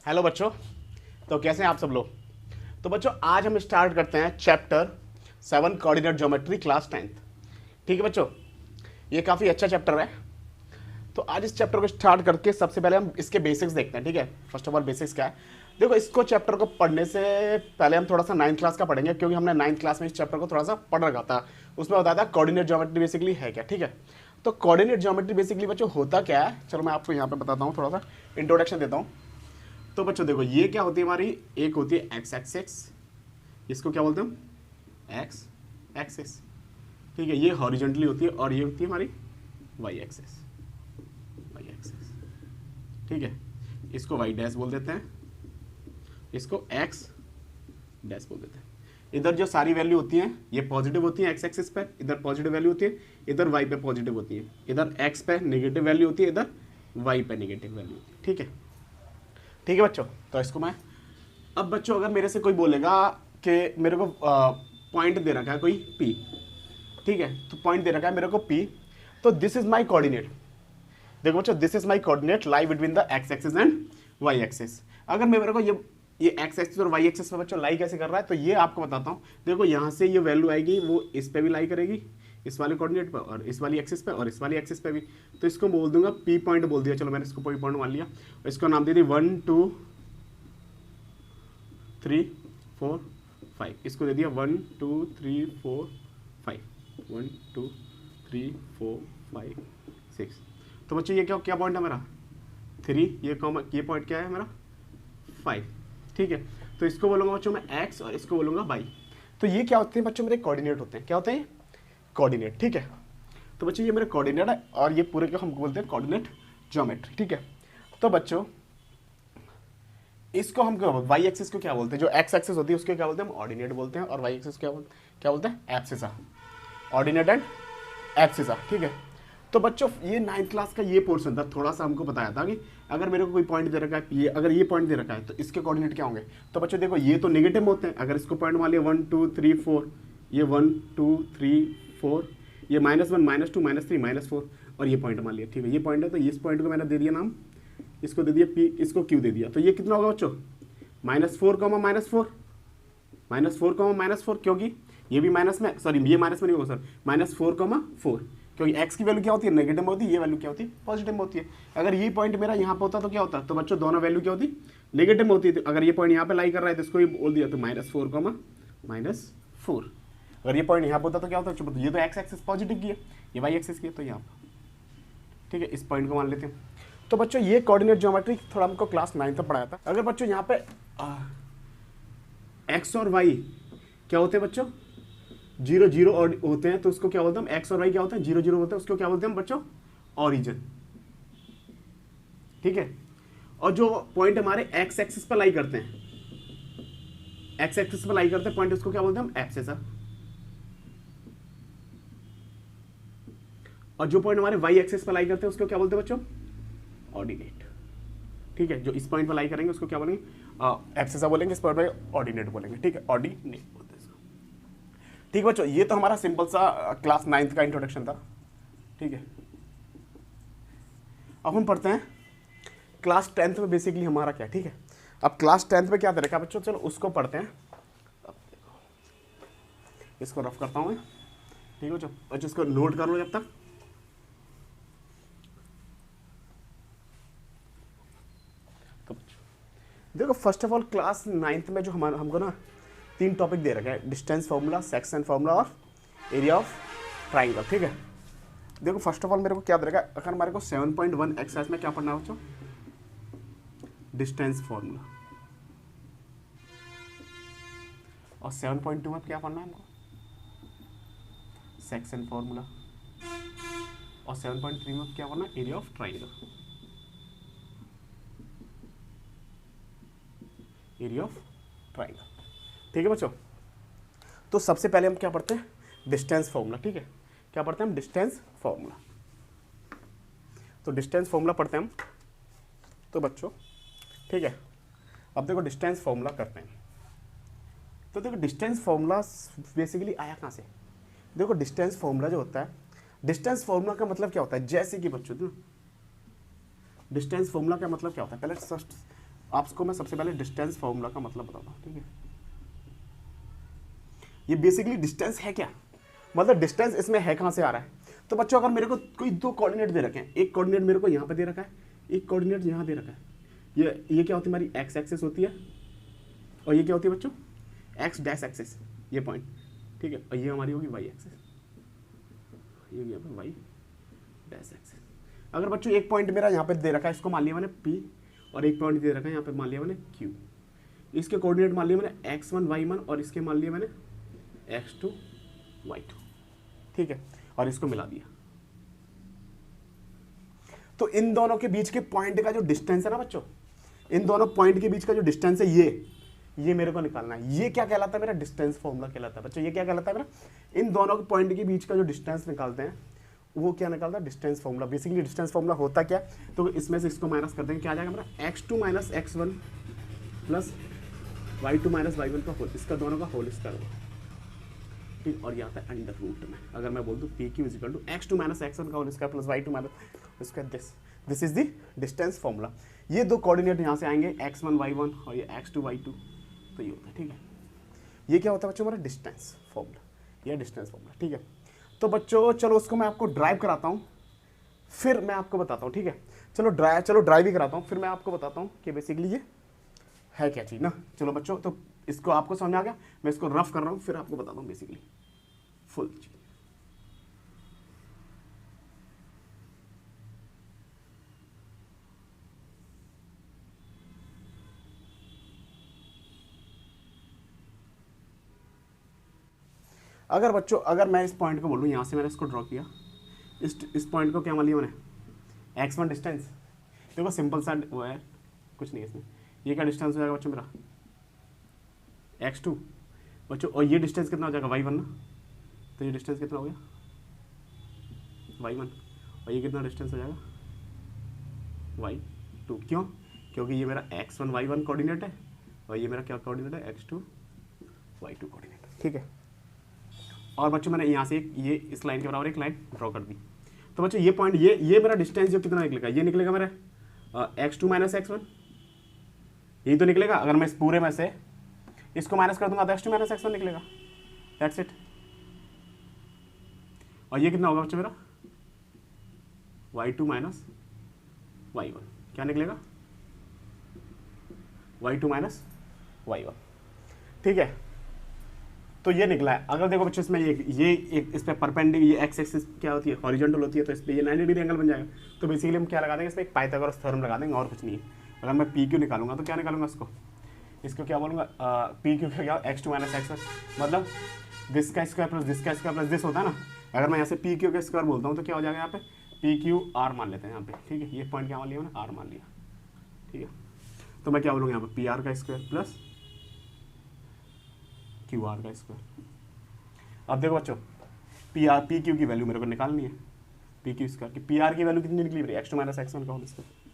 Hello बच्चों। तो कैसे हैं आप सब लोग। तो बच्चों आज हम स्टार्ट करते हैं chapter 7 coordinate geometry class 10th। ठीक है बच्चों, ये काफ़ी अच्छा चैप्टर है। तो आज इस चैप्टर को स्टार्ट करके सबसे पहले हम इसके बेसिक्स देखते हैं। ठीक है, फर्स्ट ऑफ ऑल बेसिक्स क्या है। देखो, इसको चैप्टर को पढ़ने से पहले हम थोड़ा सा 9th क्लास का पढ़ेंगे, क्योंकि हमने 9th क्लास में इस चैप्टर को थोड़ा सा पढ़ रखा था। उसमें बताया था कोऑर्डिनेट ज्योमेट्री बेसिकली है क्या। ठीक है, तो कोऑर्डिनेट ज्योमेट्री बेसिकली बच्चों होता क्या है, चलो मैं आपको यहाँ पे बताता हूँ, थोड़ा सा इंट्रोडक्शन देता हूँ। तो बच्चों देखो, ये क्या होती है हमारी, एक होती है एक्स एक्सिस, इसको क्या बोलते हैं हम, एक्स एक्सिस। ठीक है, ये हॉरिजॉन्टली होती है, और ये होती है हमारी वाई एक्सिस, वाई एक्सिस। ठीक है, इसको वाई डैश बोल देते हैं, इसको एक्स डैश बोल देते हैं। इधर जो सारी वैल्यू होती हैं ये पॉजिटिव होती है एक्स एक्सिस पे, इधर पॉजिटिव वैल्यू होती है, इधर वाई पे पॉजिटिव होती है, इधर एक्स पे नेगेटिव वैल्यू होती है, इधर वाई पे नेगेटिव वैल्यू होती है। ठीक है, ठीक है बच्चों। तो इसको मैं, अब बच्चों अगर मेरे से कोई बोलेगा कि मेरे को पॉइंट दे रखा है कोई पी, ठीक है, तो पॉइंट दे रखा है मेरे को पी, तो दिस इज माय कोऑर्डिनेट। देखो बच्चों, this is my coordinate lie between the X axis and Y axis. अगर मैं मेरे को ये एक्स एक्सिस और वाई एक्सिस पर बच्चों लाई कैसे कर रहा है, तो ये आपको बताता हूँ। देखो, यहाँ से ये वैल्यू आएगी, वो इस पे भी लाई करेगी, इस वाले कोऑर्डिनेट पर, और इस वाली एक्सिस पे, और इस वाली एक्सिस पे भी। तो इसको बोल दूंगा पी पॉइंट बोल दिया, चलो मैंने इसको पी पॉइंट मान लिया, और इसको नाम दे दी 1 2 3 4 5। इसको दे दिया 1 2 3 4 5, 1 2 3 4 5 6। तो बच्चों ये क्या क्या पॉइंट है मेरा 3, ये पॉइंट क्या है मेरा 5। ठीक है, तो इसको बोलूंगा बच्चों मैं एक्स, और इसको बोलूंगा वाई। तो ये क्या होते हैं बच्चों, मेरे कोऑर्डिनेट होते हैं। क्या होते हैं, कोऑर्डिनेट। ठीक है, तो बच्चों ये मेरे कोऑर्डिनेट है, और ये पूरे को हम बोलते हैं कोऑर्डिनेट ज्योमेट्री। ठीक है, तो बच्चों इसको हम वाई एक्सिस को क्या बोलते हैं, जो एक्स एक्सिस होती है उसको क्या बोलते हैं, हम ऑर्डिनेट बोलते हैं, और वाई एक्सिस क्या बोलते हैं, एब्सिसा, ऑर्डिनेट एंड एब्सिसा। ठीक है, तो बच्चों ये 9th क्लास का ये पोर्शन था, थोड़ा सा हमको बताया था कि अगर मेरे को कोई पॉइंट दे रखा है, ये अगर ये पॉइंट दे रखा है तो इसके कोऑर्डिनेट क्या होंगे। तो बच्चों देखो, ये तो नेगेटिव होते हैं। अगर इसको पॉइंट मान लिया 1 2 3 4, ये 1 2 3 4, ये -1 -2 -3 -4, और ये पॉइंट मान लिया। ठीक है, ये पॉइंट है, तो इस पॉइंट को मैंने दे दिया नाम, इसको दे दिया पी, इसको क्यू दे दिया। तो ये कितना होगा बच्चों, -4 -4, -4 -4, क्योंकि ये भी माइनस में, सॉरी ये माइनस में नहीं होगा सर, -4 4, क्योंकि एक्स की वैल्यू क्या होती है, नेगेटिव में होती है, ये वैल्यू क्या होती है, पॉजिटिव में होती है। अगर ये पॉइंट मेरा यहाँ पे होता तो क्या होता, तो बच्चों दोनों वैल्यू क्या होती, नेगेटिव में होती है। तो अगर ये पॉइंट यहाँ पे लाई कर रहा है तो इसको ये बोल दिया, तो -4 -4। अगर ये पॉइंट यहाँ पे होता तो क्या होता है, ये तो एक्स एक्सिस पॉजिटिव की है, ये वाई एक्सिस की है, तो यहाँ पर। ठीक है, इस पॉइंट को मान लेते हैं। तो बच्चों ये कोऑर्डिनेट ज्योमेट्री थोड़ा हमको क्लास 9 तक पढ़ाया था। अगर बच्चों यहाँ पे एक्स और वाई क्या होते हैं बच्चों, 0 0 और होते हैं, तो उसको क्या बोलते हैं, एक्स और वाई क्या होते हैं, 0 0 होते हैं, उसको क्या बोलते हैं बच्चों, ऑरिजिन। ठीक है, और जो पॉइंट हमारे एक्स एक्सिस पर लाई करते हैं, एक्स एक्सिस पर लाई करते हैं पॉइंट, उसको क्या बोलते हैं हम, एब्सिसा। और जो पॉइंट हमारे वाई एक्सिस पर लाई करते हैं उसको क्या बोलते हैं बच्चों, ऑर्डिनेट। ठीक है, जो इस पॉइंट पर लाई करेंगे उसको क्या बोलेंगे, एब्सिसा बोलेंगे, इस पॉइंट पर ऑर्डिनेट बोलेंगे। ठीक है, ऑर्डिनेट बोलते हैं इसको। ठीक है बच्चों, ये तो हमारा सिंपल सा क्लास 9th का इंट्रोडक्शन था। ठीक है, अब हम पढ़ते हैं क्लास 10th में बेसिकली हमारा क्या। ठीक है, अब क्लास 10th में क्या दे रखा है बच्चों, चलो उसको पढ़ते हैं। अब देखो, इसको रफ करता हूँ मैं। ठीक है बच्चों, इसको नोट कर लो जब तक। देखो, first of all class 9th में जो हमको ना 3 टॉपिक दे रखे हैं, डिस्टेंस फार्मूला, सेक्शन फार्मूला, और एरिया ऑफ ट्राइंगल। ठीक है, देखो फर्स्ट ऑफ ऑल मेरे को क्या दे रखा है, अगर हमारे को 7.1 एक्सरसाइज में क्या पढ़ना है बच्चों, डिस्टेंस फार्मूला, और 7.2 में क्या पढ़ना है हमको, सेक्शन फार्मूला, और 7.3 में क्या पढ़ना है, area of triangle, area of triangle. ठीक है बच्चों, तो सबसे पहले हम क्या पढ़ते हैं, डिस्टेंस फार्मूला। ठीक है, क्या पढ़ते हैं हम, डिस्टेंस फार्मूला। तो डिस्टेंस फार्मूला पढ़ते हैं हम। तो बच्चों ठीक है, अब देखो डिस्टेंस फार्मूला करते हैं। तो देखो डिस्टेंस फार्मूला बेसिकली आया कहाँ से, देखो डिस्टेंस फार्मूला जो होता है, डिस्टेंस फार्मूला का मतलब क्या होता है, जैसे कि बच्चों डिस्टेंस फार्मूला का मतलब क्या होता है, पहले आपको मैं सबसे पहले डिस्टेंस फॉर्मूला का मतलब बताता हूँ, ठीक है। ये बेसिकली डिस्टेंस है क्या, मतलब डिस्टेंस इसमें है कहाँ से आ रहा है। तो बच्चों अगर मेरे को कोई दो कोऑर्डिनेट दे रखे हैं, एक कोऑर्डिनेट मेरे को यहाँ पे दे रखा है, एक कोऑर्डिनेट यहाँ दे रखा है, ये क्या होती है हमारी एक्स एक्सिस होती है, और ये क्या होती है बच्चों एक्स डैश एक्सिस, ये पॉइंट, ठीक है। और ये हमारी होगी वाई एक्सिस, ये होगी यहाँ पे वाई डैश एक्सिस। अगर बच्चों एक पॉइंट मेरा यहाँ पे दे रखा है, इसको मान लिया मैंने पी, और एक पॉइंट दे रखा है यहाँ पे मान लिया मैंने क्यू, इसके कोऑर्डिनेट मान लिया मैंने x1 y1 और इसके मान लिया मैंने x2 y2, ठीक है, और इसको मिला दिया। तो इन दोनों के बीच के पॉइंट का जो डिस्टेंस है ना बच्चों, इन दोनों पॉइंट के बीच का जो डिस्टेंस है ये मेरे को निकालना है। ये क्या कहलाता है मेरा डिस्टेंस फॉर्मूला कहलाता है बच्चों। ये क्या कहलाता है मेरा, इन दोनों के पॉइंट के बीच का जो डिस्टेंस निकालते हैं वो क्या निकालता है distance formula. Basically distance formula होता क्या, तो इसमें से इसको माइनस कर देंगे, क्या आ जाएगा मेरा x2 minus x1 plus y2 minus y1 का होल, इसका दोनों का होल स्क्वायर होगा, ठीक। और ये आता है अंडर रूट में, अगर मैं बोल दूँ P Q equal to x2 minus x1 का whole square plus y2 minus square, this is the distance formula. ये दो कोऑर्डिनेट यहाँ से आएंगे x1 y1 और ये x2 y2, तो ये होता है, ठीक है। ये क्या होता है बच्चों हमारा डिस्टेंस फॉर्मूला, ये डिस्टेंस फॉर्मूला, ठीक है। तो बच्चों चलो उसको मैं आपको ड्राइव कराता हूँ, फिर मैं आपको बताता हूँ, ठीक है। चलो ड्राइव ही कराता हूँ, फिर मैं आपको बताता हूँ कि बेसिकली ये है क्या चीज़ ना। चलो बच्चों, तो इसको आपको समझ आ गया, मैं इसको रफ कर रहा हूँ, फिर आपको बताता हूँ बेसिकली फुल चीज। अगर बच्चों, अगर मैं इस पॉइंट को बोलूँ, यहाँ से मैंने इसको ड्रॉ किया, इस पॉइंट को क्या मान लिया मैंने x1 डिस्टेंस, देखो सिंपल सा वो है, कुछ नहीं है इसमें। ये क्या डिस्टेंस हो जाएगा बच्चों मेरा x2 बच्चों, और ये डिस्टेंस कितना हो जाएगा y1 ना, तो ये डिस्टेंस कितना हो गया y1, और ये कितना डिस्टेंस हो जाएगा y2। क्यों, क्योंकि ये मेरा x1 y1 कोऑर्डिनेट है और ये मेरा क्या कोऑर्डिनेट है x2 y2 कोऑर्डिनेट, ठीक है। और बच्चों मैंने यहाँ से ये इस लाइन के बराबर एक लाइन ड्रॉ कर दी। तो बच्चों ये पॉइंट, ये मेरा डिस्टेंस जो कितना निकलेगा, ये निकलेगा मेरा x2 माइनस x1, यही तो निकलेगा। अगर मैं इस पूरे में से इसको माइनस कर दूंगा तो x2 माइनस x1 निकलेगा, दैट्स इट। और ये कितना होगा बच्चों मेरा y2 माइनस y1, क्या निकलेगा y2 माइनस y1, ठीक है। तो ये निकला है। अगर देखो बच्चों इसमें ये एक इस पे परपेंडिकुलर, ये एक्स एक्सिस क्या होती है हॉरिजॉन्टल होती है, तो इस पे ये 90 डिग्री एंगल बन जाएगा। तो बेसिकली हम क्या लगा देंगे इसमें, एक पाइथागोरस थ्योरम लगा देंगे, और कुछ नहीं है। अगर मैं पी क्यू निकालूंगा तो क्या निकालूंगा इसको क्या बोलूँगा, पी क्यू का क्या x2 माइनस x1, मतलब दिस का स्क्वायर प्लस दिस का स्क्वायर प्लस दिस होता है ना। अगर मैं यहाँ से पी क्यू का स्क्वायर बोलता हूँ तो क्या हो जाएगा यहाँ पे पी क्यू आर मान लेते हैं यहाँ पे, ठीक है। ये पॉइंट क्या मान लिया मैंने आर मान लिया, ठीक है। तो मैं क्या बोलूँगा यहाँ पे पी आर का स्क्वायर प्लस क्यू आर का स्क्वायर। अब देखो बच्चों पी क्यू की वैल्यू मेरे को निकालनी है, पी क्यू स्क्वायर की, पी आर की वैल्यू कितनी निकली मेरी x2 माइनस x1 का होल स्क्वायर,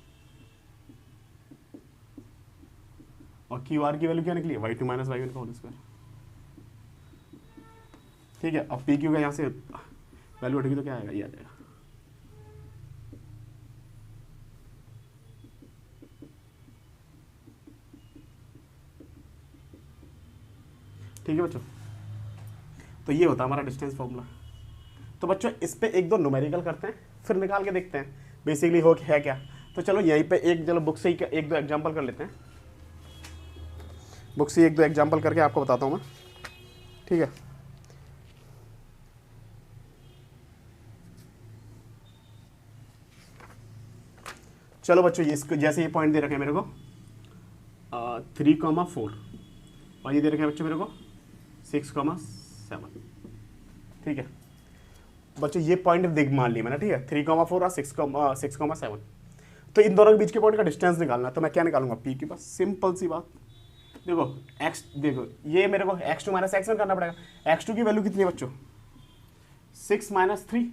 और क्यू आर की वैल्यू क्या निकली y2 माइनस y1 का होल स्क्वायर, ठीक है। अब पी क्यू का यहाँ से वैल्यू उठेगी तो क्या आएगा, ये आ जाएगा। ठीक है बच्चों, तो ये होता है हमारा डिस्टेंस फॉर्मूला। तो बच्चों इस पे एक दो न्यूमेरिकल करते हैं, फिर निकाल के देखते हैं बेसिकली हो है क्या। तो चलो यहीं पे चलो बुक से ही एक दो एग्जांपल कर लेते हैं, बुक से एक दो एग्जांपल करके आपको बताता हूँ मैं, ठीक है। चलो बच्चों ये जैसे ये पॉइंट दे रखे हैं मेरे को 3,4 और ये दे रखे हैं बच्चों मेरे को 6,7, ठीक है। बच्चों ये पॉइंट देख मान लिया मैंने, ठीक है, 3,4 और 6,7। तो इन दोनों के बीच के पॉइंट का डिस्टेंस निकालना, तो मैं क्या निकालूंगा पी के पास, सिंपल सी बात। देखो ये मेरे को x2 माइनस x1 करना पड़ेगा। x2 की वैल्यू कितनी है बच्चों 6 माइनस 3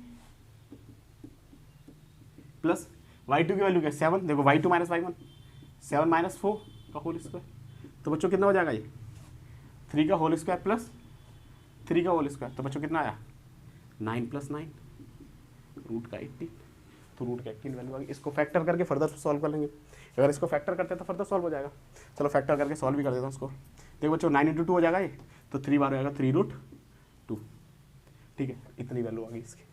प्लस y2 की वैल्यू क्या 7, देखो y2 माइनस y1 7 माइनस 4 का होल स्क्वायर। तो बच्चों कितना हो जाएगा ये 3 का होल स्क्वायर प्लस 3 का होल स्क्वायर, तो बच्चों कितना आया 9 प्लस 9 रूट का 18, तो रूट का 18 वैल्यू आ गई। इसको फैक्टर करके फर्दर सॉल्व कर लेंगे। अगर इसको फैक्टर करते हैं तो फर्दर सॉल्व हो जाएगा। चलो फैक्टर करके सॉल्व भी कर देता हूँ उसको। देखो बच्चों 9 × 2 हो जाएगा ये, तो 3 बार हो जाएगा 3√2। ठीक है, इतनी वैल्यू आ गई इसकी।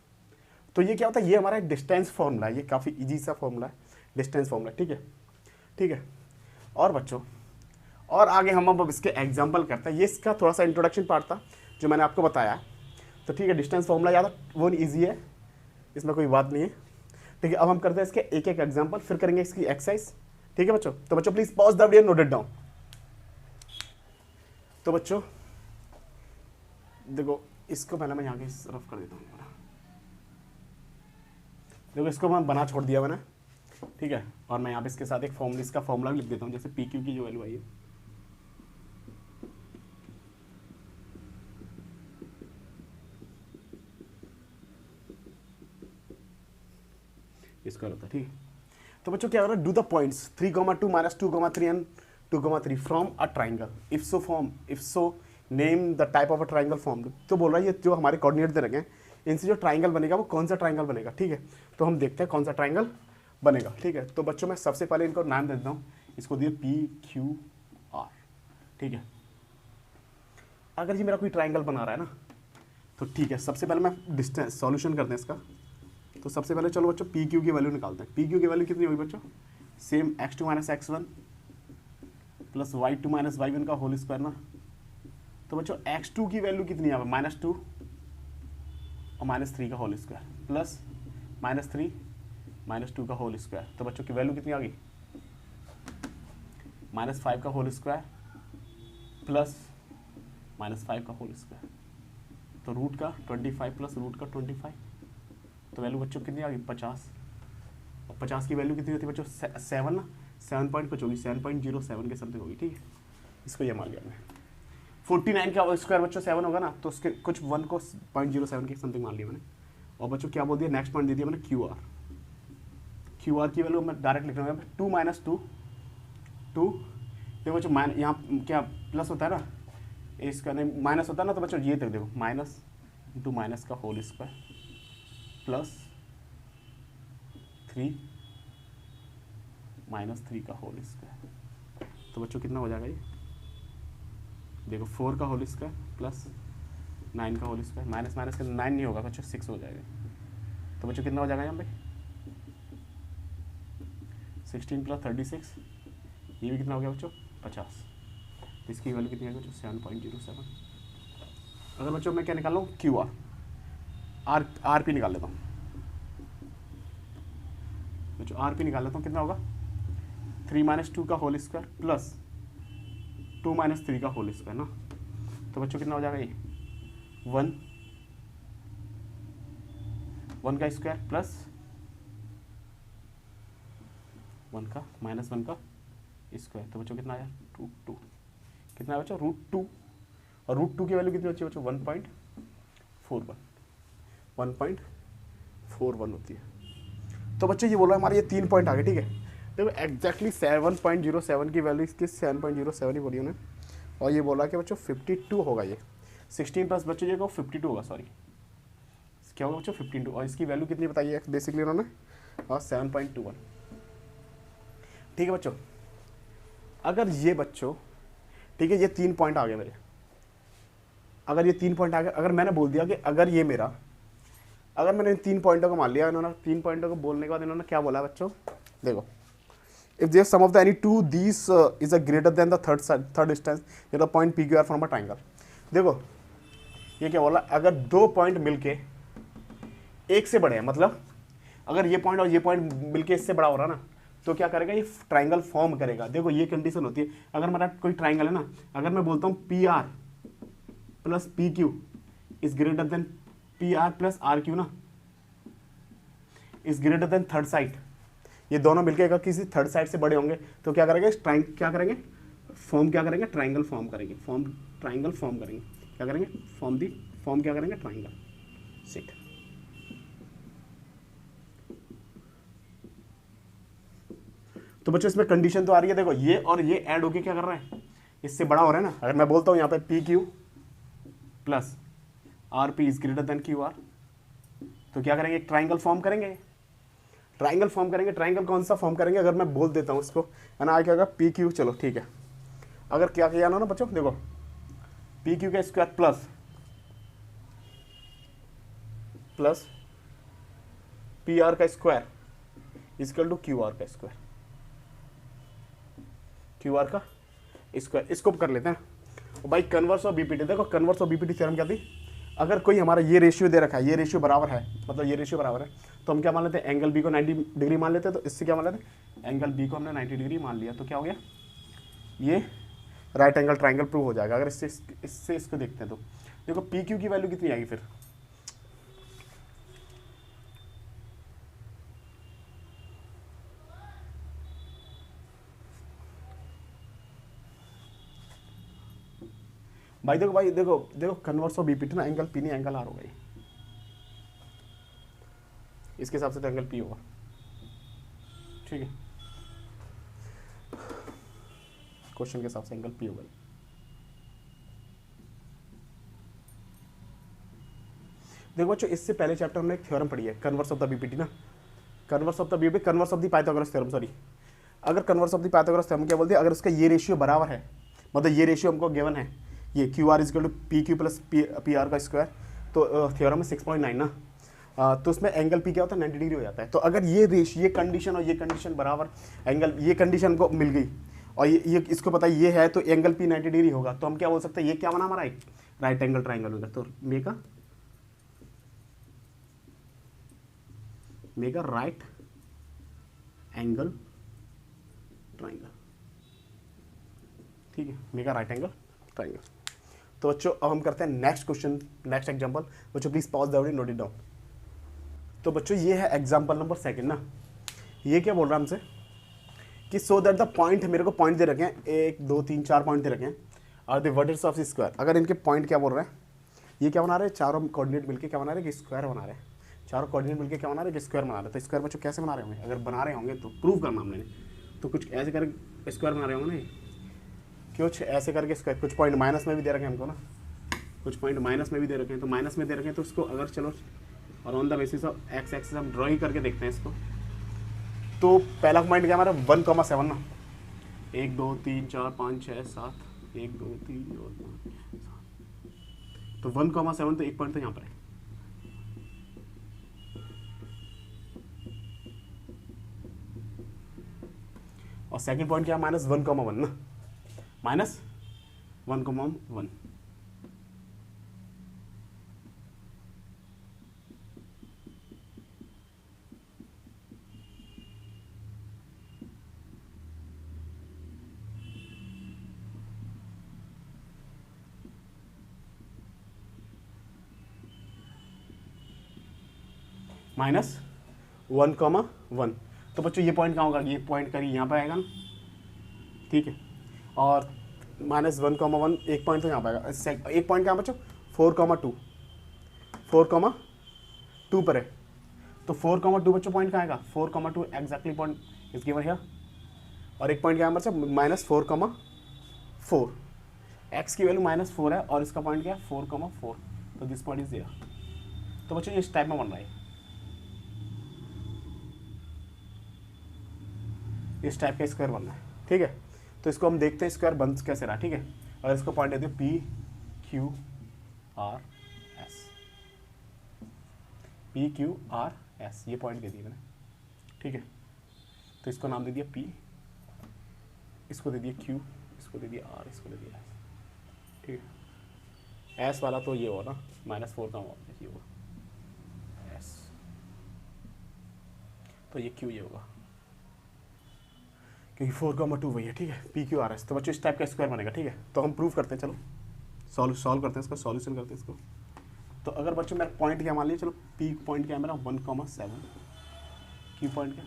तो ये क्या होता है, ये हमारा एक डिस्टेंस फॉर्मूला है, ये काफ़ी इजी सा फॉर्मूला है, डिस्टेंस फॉर्मूला। ठीक है, ठीक है। और बच्चों और आगे हम अब इसके एग्जाम्पल करते हैं। ये इसका थोड़ा सा इंट्रोडक्शन पार्ट था जो मैंने आपको बताया। तो ठीक है, डिस्टेंस फॉर्मूला याद वो ईजी है, इसमें कोई बात नहीं है। ठीक है, अब हम करते हैं इसके एक एक एग्जाम्पल, फिर करेंगे इसकी एक्सरसाइज। ठीक है बच्चों, तो बच्चों please pause the video, note it down. तो बच्चों देखो, इसको पहले मैं यहाँ की रफ कर देता हूँ। देखो इसको मैं बना छोड़ दिया मैंने। ठीक है, और मैं यहाँ पे इसके साथ एक फॉर्मूला, इसका फॉर्मूला भी लिख देता हूँ, जैसे पी क्यू की जो वैल्यू आई है। इसका होता है। ठीक है, तो बच्चों क्या हो रहा है, do the points 3,2 - 2,3 and 2,3 from a triangle. If so name the type of a triangle form. तो बोल रहा है ये जो हमारे कोऑर्डिनेट दे रखे हैं, इनसे जो ट्राइंगल बनेगा वो कौन सा ट्राइंगल बनेगा। ठीक है, तो हम देखते हैं कौन सा ट्राइंगल बनेगा। ठीक है, तो बच्चों मैं सबसे पहले इनको नाम दे देता हूँ, इसको दिए PQR। ठीक है, अगर ये मेरा कोई ट्राइंगल बना रहा है ना, तो ठीक है, सबसे पहले मैं डिस्टेंस सॉल्यूशन करते हैं इसका। तो सबसे पहले चलो बच्चों PQ की वैल्यू निकालते हैं। PQ की वैल्यू कितनी होगी बच्चों, same x2 - x1 plus y2 - y1 का होल स्क्वायर ना। तो बच्चों x2 की वैल्यू कितनी है, -2 और -3 का होल स्क्वायर प्लस -3 -2 का होल स्क्वायर। तो बच्चों की वैल्यू कितनी आ गई, -5 का होल स्क्वायर प्लस -5 का होल स्क्वायर। तो रूट का 25 प्लस रूट का 25, तो वैल्यू बच्चों कितनी आ गई 50। और 50 की वैल्यू कितनी होती है बच्चों, 7 ना, 7 पॉइंट कुछ होगी, 7.07 के समथिंग होगी। ठीक है, इसको ये मान लिया मैं। 49 का स्क्वायर बच्चों 7 होगा ना, तो उसके कुछ 1 को 0.07 के समथिंग मान लिया मैंने। और बच्चों क्या बोल दिया, नेक्स्ट पॉइंट दे दिया मैंने QR। QR की वैल्यू मैं डायरेक्ट लिख रहा हूँ 2 - 2 देखो बच्चों, यहाँ क्या प्लस होता है ना, इसका नहीं माइनस होता है ना, तो बच्चों ये तक देखो माइनस इंटू माइनस का होल स्क्वायर प्लस 3 -3 का होल स्क्वायर। तो बच्चों कितना हो जाएगा ये, देखो 4 का होल स्क्वायर प्लस 9 का होल स्क्वायर, माइनस माइनस का 9 नहीं होगा बच्चों, 6 हो जाएगा। तो बच्चों कितना हो जाएगा यहाँ पे 16 + 36, ये भी कितना हो गया बच्चों 50। तो इसकी वैल्यू कितनी है बच्चों 7.07। अगर बच्चों मैं क्या निकाल रहा हूँ QR, RP निकाल लेता हूँ बच्चों, RP निकाल लेता हूँ, कितना होगा 3 - 2 का होल स्क्वायर प्लस 2 - 3 का होल स्क्वायर ना। तो बच्चों कितना हो जाएगा ये 1 का स्क्वायर प्लस 1 का -1 का स्क्वायर। तो बच्चों कितना आया √2, कितना है बच्चों √2। और √2 की वैल्यू कितनी होती है बच्चों 1.41 होती है। तो बच्चों ये बोल रहा है हमारे ये 3 पॉइंट आ गए। ठीक है, देखो एग्जैक्टली 7.07 की वैल्यू इसकी 7.07 ही बोली उन्हें। और ये बोला कि बच्चों 52 होगा, ये 16 प्लस बच्चों ये को 52 होगा, सॉरी क्या होगा बच्चों 52। और इसकी वैल्यू कितनी बताई है बेसिकली उन्होंने, और 7.21। ठीक है बच्चों, अगर ये बच्चों ठीक है ये 3 पॉइंट आ गए मेरे, अगर ये 3 पॉइंट आ गए, अगर मैंने बोल दिया कि अगर ये मेरा, अगर मैंने 3 पॉइंटों को मान लिया, इन्होंने 3 पॉइंटों को बोलने के बाद इन्होंने क्या बोला बच्चों, देखो if there sum of the any two these is a greater than the third distance you know point PQR from a triangle। देखो ये क्या बोला, अगर 2 पॉइंट मिलके एक से बड़े हैं, मतलब अगर ये पॉइंट और ये पॉइंट मिलके इससे बड़ा हो रहा ना, तो क्या करेगा ये ट्राइंगल फॉर्म करेगा। देखो ये कंडीशन होती है, अगर मेरा कोई ट्राइंगल है ना, अगर मैं बोलता हूँ PR + PQ is greater than PR + RQ ना, is greater than third side, ये दोनों मिलके अगर किसी थर्ड साइड से बड़े होंगे तो क्या करेंगे, क्या करेंगे फॉर्म, क्या करेंगे ट्राइंगल फॉर्म करेंगे, ट्राइंगल फॉर्म करेंगे, क्या करेंगे फॉर्म क्या करेंगे ट्राइंगल सेट। तो बच्चों इसमें कंडीशन तो आ रही है, देखो ये और ये ऐड होके क्या कर रहा है, इससे बड़ा हो रहा है ना। अगर मैं बोलता हूं यहाँ पे PQ + RP is greater than QR, तो क्या करेंगे एक ट्राइंगल फॉर्म करेंगे। ट्राइंगल फॉर्म करेंगे। ट्राइंगल कौन सा फॉर्म करेंगे, अगर मैं बोल देता हूँ इसको, है ना, आगे क्या होगा पी क्यू, चलो ठीक है। अगर क्या किया ना बच्चों, देखो पी क्यू का स्क्वायर प्लस पी आर का square equal to Q R का स्क्वायर, क्यू आर का स्क्वायर, इसको कर लेते हैं। और भाई कन्वर्स ऑफ बीपीटी, देखो कन्वर्स ऑफ बीपीटी थ्योरम क्या थी, अगर कोई हमारा ये रेशियो दे रखा है, ये रेशियो बराबर है, मतलब ये रेशियो बराबर है, तो हम क्या मान लेते हैं, एंगल बी को 90 डिग्री मान लेते हैं। तो इससे क्या मान लेते हैं, एंगल बी को हमने 90 डिग्री मान लिया, तो क्या हो गया, ये राइट एंगल ट्राइंगल प्रूव हो जाएगा। अगर इससे इसको देखते हैं तो देखो पी क्यू की वैल्यू कितनी आएगी फिर, भाई देखो कन्वर्स ऑफ बीपीटी ना, एंगल पी नहीं एंगल आर होगा ये, इसके हिसाब से तो एंगल पी होगा, ठीक है, क्वेश्चन के हिसाब से एंगल पी होगा। देखो बच्चों इससे पहले चैप्टर में एक थ्योरम पढ़ी है, कन्वर्स ऑफ द बीपीटी ना, converse of the BPT, converse of the Pythagoras theorem, sorry. अगर converse of the Pythagoras theorem क्या बोलती है, अगर उसका ये रेशियो बराबर है, मतलब ये रेशियो हमको गिवन है, ये Q R equal to P Q plus P R का स्क्वायर, तो थ्योरम में 6.9 ना, तो उसमें एंगल पी क्या होता है, 90 डिग्री हो जाता है। तो अगर ये कंडीशन और ये कंडीशन बराबर, एंगल ये कंडीशन को मिल गई और ये इसको पता ये है, तो एंगल पी 90 डिग्री होगा, तो हम क्या बोल सकते हैं, ये क्या बना हमारा एक राइट एंगल ट्राइंगल होगा। तो make a right angle triangle, ठीक है, make a right angle triangle. तो बच्चों अब हम करते हैं नेक्स्ट क्वेश्चन, नेक्स्ट एग्जांपल। बच्चों please pause the video, note it down. तो बच्चों ये है एग्जांपल नंबर 2 ना, ये क्या बोल रहा है हमसे कि सो दैट द पॉइंट, मेरे को पॉइंट दे रखे हैं 1 2 3 4 पॉइंट दे रखे हैं, और द वर्टेक्स ऑफ स्क्वायर, अगर इनके पॉइंट क्या बोल रहे हैं, ये क्या बना रहे हैं, चारों कोऑर्डिनेट मिलके क्या बना रहे हैं, कि स्क्वायर बना रहे हैं, चारों कोऑर्डिनेट मिलके क्या बना रहे हैं, कि स्क्वायर बना रहे हैं। तो स्क्वायर बच्चों कैसे बना रहे होंगे, अगर बना रहे होंगे तो प्रूव करना हमने, तो कुछ ऐसे करके स्क्वायर बना रहे होंगे ना, कुछ ऐसे करके स्क्वायर, कुछ पॉइंट माइनस में भी दे रखे हैं हमको ना, कुछ पॉइंट माइनस में भी दे रखे हैं, तो माइनस में दे रखे हैं, तो इसको अगर चलो और on the basis of x axis हम ड्रॉ ही करके देखते हैं इसको। तो पहला पॉइंट क्या हमारा 1,7 ना, 1 2 3 4 5 6 7, 1 2 3 और 5 7, तो 1,7, तो एक पॉइंट तो यहाँ पर है, और सेकंड पॉइंट क्या, -1,1 ना, -1,1, -1,1। तो बच्चों ये पॉइंट कहाँ होगा, ये पॉइंट करिए यहाँ पर आएगा ना, ठीक है, और -1,1 एक पॉइंट तो यहाँ पर आएगा, एक पॉइंट कहाँ बच्चों 4,2, 4,2 पर है, तो 4,2 बच्चों पॉइंट कहाँ आएगा, 4,2 exactly point is given here, और एक पॉइंट क्या है बच्चों -4,4, एक्स की वैल्यू -4 है, और इसका पॉइंट क्या है 4,4, तो दिस पॉइंट इज देयर। तो बच्चों ये इस टाइप में बन रहा है, इस टाइप का स्क्वायर बनना है, ठीक है। तो इसको हम देखते हैं स्क्वायर बन कैसे रहा, ठीक है। और इसको पॉइंट देते हैं पी क्यू आर एस, ये पॉइंट दे दिया मैंने, ठीक है। तो इसको नाम दे दिया पी, इसको दे दिया क्यू, इसको दे दिया आर, इसको दे दिया एस, ठीक है। एस वाला तो ये होगा ना, -4 का ये होगा एस, तो ये क्यू ये होगा, क्योंकि 4,2 वही है, ठीक है, पी क्यू आर एस। तो बच्चों इस टाइप का स्क्वायर बनेगा, ठीक है। तो हम प्रूव करते हैं, चलो सॉल्व करते हैं, इसका सॉल्यूशन करते हैं इसको। तो अगर बच्चों मेरा पॉइंट क्या मान लिया, चलो पी पॉइंट क्या है मेरा 1,7, क्यू पॉइंट क्या,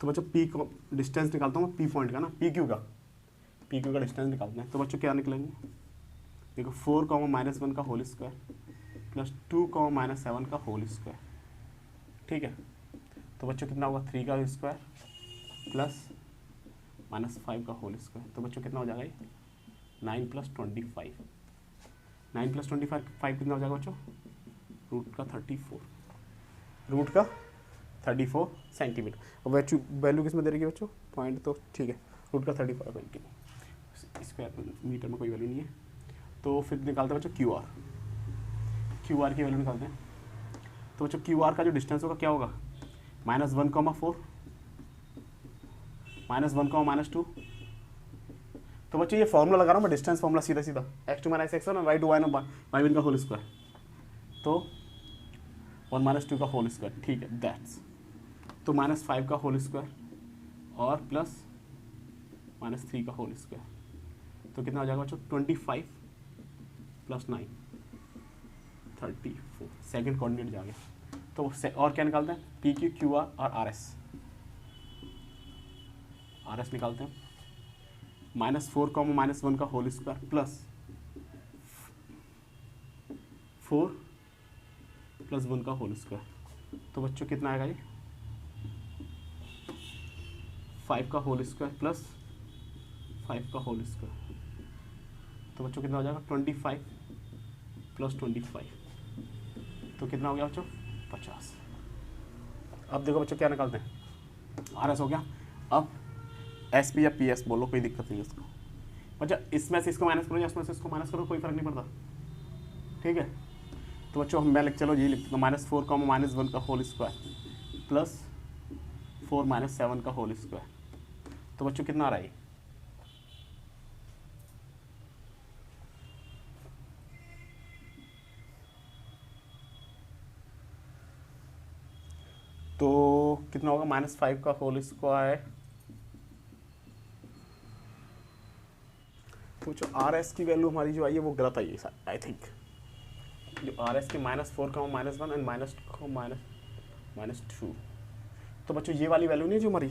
तो बच्चों पी को डिस्टेंस निकालता हूँ पी पॉइंट का ना, पी क्यू का डिस्टेंस निकालते हैं। तो बच्चों क्या निकलेंगे, देखो 4, -1 का होल स्क्वायर प्लस 2, -7 का होल स्क्वायर, ठीक है। तो बच्चों कितना होगा, 3 का स्क्वायर प्लस -5 का होल स्क्वायर, तो बच्चों कितना हो जाएगा ये 9 + 25, 9 + 25 कितना हो जाएगा बच्चों? रूट का 34, रूट का 34 सेंटीमीटर। और वैल्यू किस में दे रही है बच्चों? पॉइंट तो ठीक है, रूट का 35 सेंटीमीटर, स्क्वायर मीटर में कोई वैल्यू नहीं है। तो फिर निकालते हैं बच्चों क्यू आर, क्यू आर की वैल्यू निकालते हैं। तो बच्चों क्यू आर का जो डिस्टेंस होगा क्या होगा? -1,4 -1, -2। तो बच्चों ये फॉर्मूला लगा रहा हूँ मैं, डिस्टेंस फॉर्मूला सीधा सीधा, x2 - x1 और y2 y1 का होल स्क्वायर, तो 1 - 2 का होल स्क्वायर, ठीक है, दैट्स, तो -5 का होल स्क्वायर और प्लस -3 का होल स्क्वायर, तो कितना हो जाएगा बच्चों? 25 + 9 34, सेकेंड कोऑर्डिनेट जा गया। तो और क्या निकालते हैं? PQ, QR और RS, RS निकालते हैं, -4, -1 का होल स्क्वायर प्लस 4 + 1 का होल स्क्वायर, तो बच्चों कितना आएगा ये? 5 का होल स्क्वायर प्लस 5 का होल स्क्वायर, तो बच्चों कितना हो जाएगा? 25 + 25, तो कितना हो गया बच्चों? 50। अब देखो बच्चों क्या निकालते हैं? RS हो गया। अब SP या PS बोलो, कोई दिक्कत नहीं है उसको। बच्चा इसमें से इसको माइनस करो या इसमें से इसको माइनस करो, कोई फर्क नहीं पड़ता, ठीक है। तो बच्चों हम मैं चलो ये लिखता हूँ, -4, -1 का होल स्क्वायर प्लस 4 - 7 का होल स्क्वायर, तो बच्चों कितना आ रहा है? तो कितना होगा? -5 का होल स्क्वायर, तो जो RS की वैल्यू हमारी जो आई है वो गलत आई है आई थिंक, जो RS की -4, -1 एंड -2, तो बच्चों ये वाली वैल्यू नहीं है जो हमारी,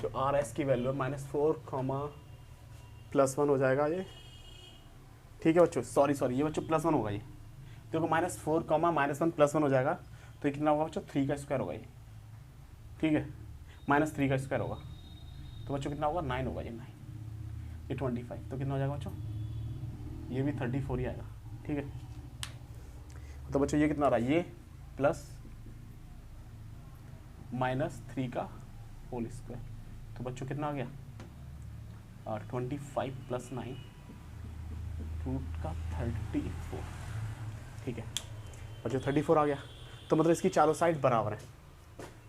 जो RS की वैल्यू है -4, +1 हो जाएगा ये, ठीक है बच्चों, सॉरी ये बच्चों +1 होगा ये, देखो -4, -1 +1 हो जाएगा, तो ये कितना होगा बच्चों? 3 का स्क्वायर होगा ये, ठीक है, -3 का स्क्वायर होगा, तो बच्चों कितना होगा? 9 होगा ये, 9, ये 25, तो कितना हो जाएगा बच्चों? ये भी 34 ही आएगा, ठीक है। तो बच्चों ये कितना आ रहा है? ये प्लस -3 का होल स्क्वायर, तो बच्चों कितना आ गया? 25 + 9 रूट का 34, ठीक है बच्चों, 34 आ गया। तो मतलब इसकी चारों साइड बराबर है,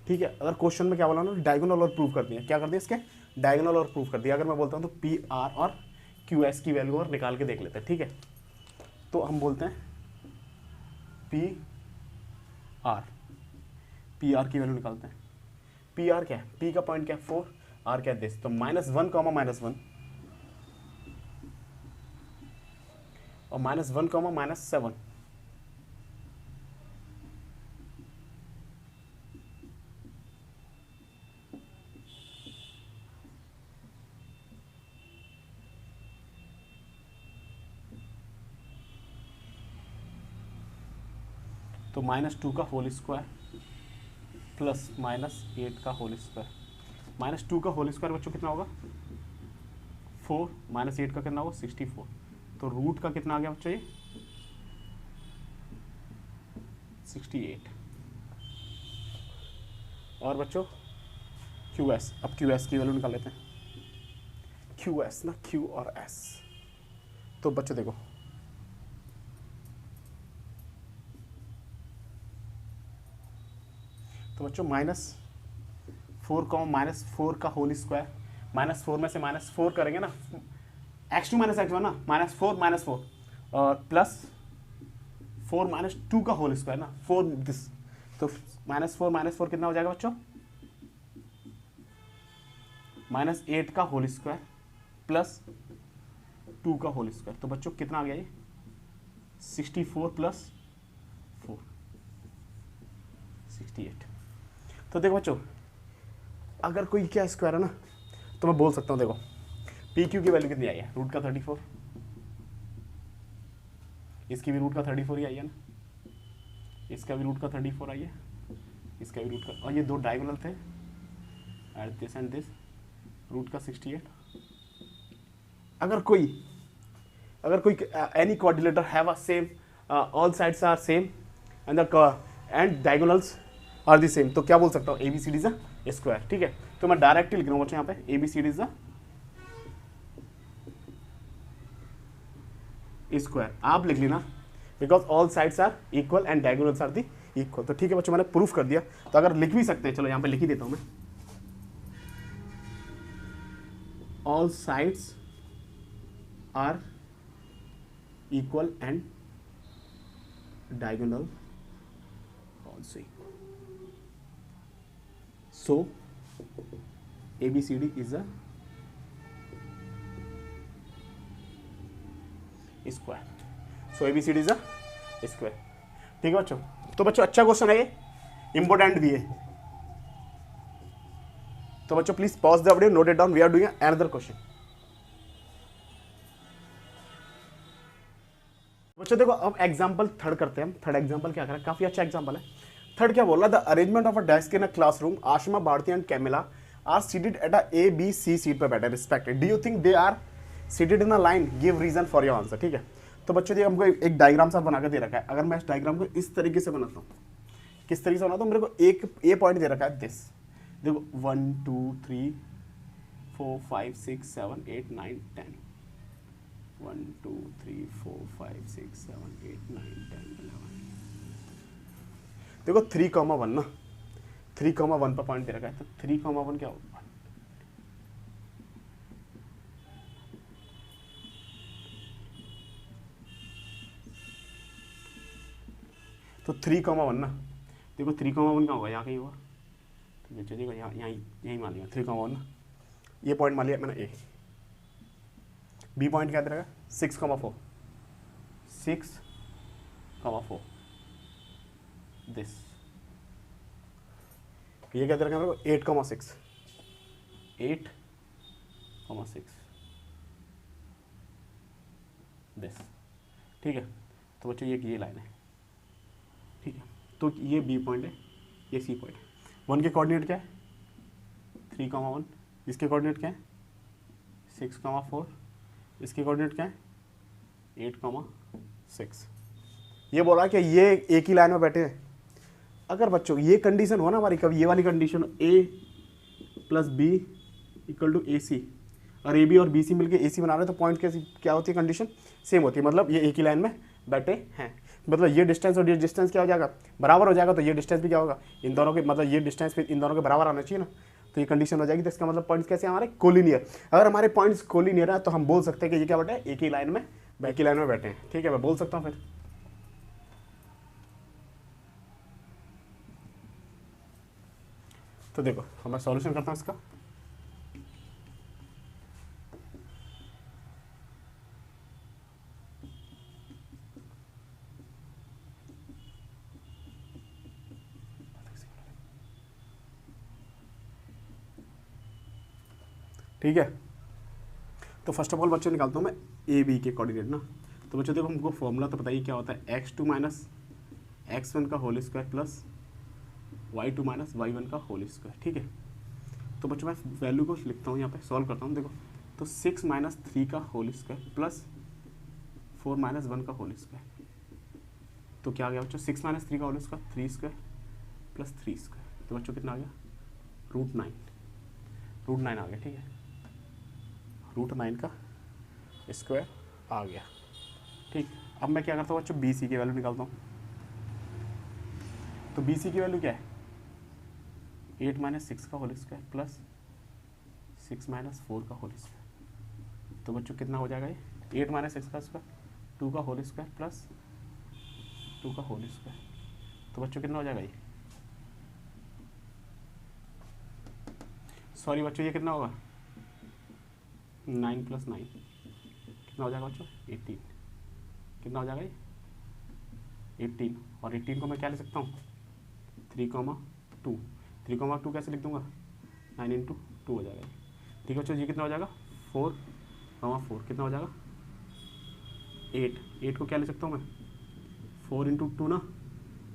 ठीक है। अगर क्वेश्चन में क्या बोला ना, डायगोनल और प्रूव कर दिया, क्या कर दिया इसके? डायगोनल और प्रूव कर दिया। अगर मैं बोलता हूँ तो PR और QS की वैल्यू और निकाल के देख लेते हैं, ठीक है। तो हम बोलते हैं PR की वैल्यू निकालते हैं। PR क्या है? P का पॉइंट क्या है? 4, R क्या है? दिस, तो -1, -1 और -1, -7, तो -2 का होल स्क्वायर प्लस -8 का होल स्क्वायर, -2 का होल स्क्वायर बच्चों कितना होगा? 4, -8 का कितना होगा? 64, तो रूट का कितना आ गया बच्चों? ये 68। और बच्चों QS, अब QS की वैल्यू निकाल लेते हैं। QS ना, Q और S, तो बच्चों देखो तो बच्चों -4, -4 का होल स्क्वायर, -4 में से -4 करेंगे ना, x2 - x1 ना, -4 और प्लस 4 - 2 का होल स्क्वायर ना, 4 दिस, तो -4 कितना हो जाएगा बच्चों? -8 का होल स्क्वायर प्लस 2 का होल स्क्वायर, तो बच्चों कितना आ गया ये? 64 + 4, 68। तो देखो बच्चों, अगर कोई क्या स्क्वायर है ना, तो मैं बोल सकता हूँ, देखो PQ की वैल्यू कितनी आई है? रूट का 34, इसकी भी रूट का 34 ही आई है ना, इसका भी रूट का 34 आई है, इसका भी रूट का, और ये दो डायगोनल थे, दिस एंड दिस, रूट का 68। अगर कोई अगर कोई any coordinator have a same all sides are same and the and diagonals are the same, तो क्या बोल सकता हूँ, A B C D is a square. ठीक है, तो मैं डायरेक्टली लिख रहा हूँ बच्चों यहाँ पे A B C D is a square. आप लिख लेना because all sides are equal and diagonals are the equal. तो ठीक है बच्चों, मैंने प्रूफ कर दिया। तो अगर लिख भी सकते हैं, चलो यहाँ पे लिख ही देता हूँ मैं, all sides are equal and diagonal also equal, so ABCD is a square. So ABCD is a square. ठीक है बच्चों, तो बच्चों अच्छा क्वेश्चन है ये, इंपॉर्टेंट भी है। तो बच्चों please pause the video, note it down, we are doing another question. बच्चों देखो अब एग्जांपल थर्ड करते हैं हम। थर्ड एग्जांपल क्या कर रहा है, काफी अच्छा एग्जांपल है। थर्ड क्या बोल रहा है, the arrangement of a desk in a classroom, Ashma, Bharti and Camila are seated at a A B C seat पर बैठे respected, do you think they are seated in a line, give reason for your answer. ठीक है, तो बच्चों ये हमको एक diagram सा बना के दे रखा है। अगर मैं इस डायग्राम को इस तरीके से बनाता हूँ, किस तरीके से बनाता हूँ, मेरे को एक ए पॉइंट दे रखा है दिस, देखो 1 2 3 4 5 6 7 8 9 10, 1 2 3 4 5 6 7 8 9 10 11, देखो 3,1 ना, 3,1 पर पॉइंट दे रखा है, तो 3,1 क्या होगा, तो 3,1 ना, देखो 3,1 क्या होगा, यहाँ कहीं होगा, तो देखो यहाँ यहीं मान लिया 3,1 ना, ये पॉइंट मान लिया मैंने ए। बी पॉइंट क्या दे रखा है 6,4, 6,4 दिस, ये क्या दे रखा है मेरे को 8,6, 8,6 दिस। ठीक है, तो बच्चों ये लाइन है। ठीक है, तो ये बी पॉइंट है, ये सी पॉइंट है। 1 के कोऑर्डिनेट क्या है 3,1, इसके कोऑर्डिनेट क्या है 6,4, इसके कोऑर्डिनेट क्या है 8,6। ये बोल रहा है कि ये एक ही लाइन में बैठे हैं। अगर बच्चों ये कंडीशन हो ना हमारी, कभी ये वाली condition A plus B equal to A C, और ए बी और बी सी मिलकर ए सी बना रहे हैं, तो पॉइंट कैसी क्या होती है, कंडीशन सेम होती है, मतलब ये एक ही लाइन में बैठे हैं। मतलब ये डिस्टेंस और ये डिस्टेंस क्या हो जाएगा, बराबर हो जाएगा, तो ये डिस्टेंस भी क्या होगा, इन दोनों के, मतलब ये डिस्टेंस इन दोनों के बराबर आना चाहिए ना, तो ये कंडीशन हो जाएगी। तो इसका मतलब पॉइंट्स कैसे हमारे कोलिनियर। अगर हमारे पॉइंट्स कोलिनियर है तो हम बोल सकते हैं कि ये क्या बैठे हैं, एक ही लाइन में बैठे हैं। ठीक है, मैं बोल सकता हूँ फिर, तो देखो मैं सॉल्यूशन करता हूँ इसका। ठीक है, तो फर्स्ट ऑफ ऑल बच्चों निकालता हूँ मैं ए बी के कोऑर्डिनेट ना। तो बच्चों देखो हमको फॉर्मूला तो बताइए क्या होता है, x2 माइनस x1 का whole square plus y2 minus y1 का होल स्क्वायर। ठीक है, तो बच्चों मैं वैल्यू को लिखता हूँ यहाँ पे, सॉल्व करता हूँ। देखो तो 6 माइनस 3 का होल स्क्वायर प्लस 4 माइनस 1 का होल स्क्वायर, तो क्या आ गया बच्चों 6 माइनस 3 का whole square 3 square plus 3 square, तो बच्चों कितना आ गया √9 आ गया। ठीक है, √9 का स्क्वायर आ गया। ठीक, अब मैं क्या करता हूँ बच्चों, बी सी की वैल्यू निकालता हूँ। तो बी सी की वैल्यू क्या है 8 माइनस 6 का होल स्क्वायर प्लस 6 माइनस 4 का होल स्क्वायर, तो बच्चों कितना हो जाएगा ये 8 माइनस 6 का स्क्वायर 2 का होल स्क्वायर प्लस 2 का होल स्क्वायर, तो बच्चों कितना हो जाएगा ये, सॉरी बच्चों ये कितना होगा 9 प्लस 9 कितना हो जाएगा बच्चों 18, कितना हो जाएगा ये 18, और 18 को मैं क्या ले सकता हूँ 3,2, 3,2 कैसे लिख दूंगा 9 इंटू 2 हो जाएगा। ठीक है बच्चों, ये कितना हो जाएगा 4,4 कितना हो जाएगा 8 को क्या ले सकता हूँ मैं 4 इंटू 2 ना,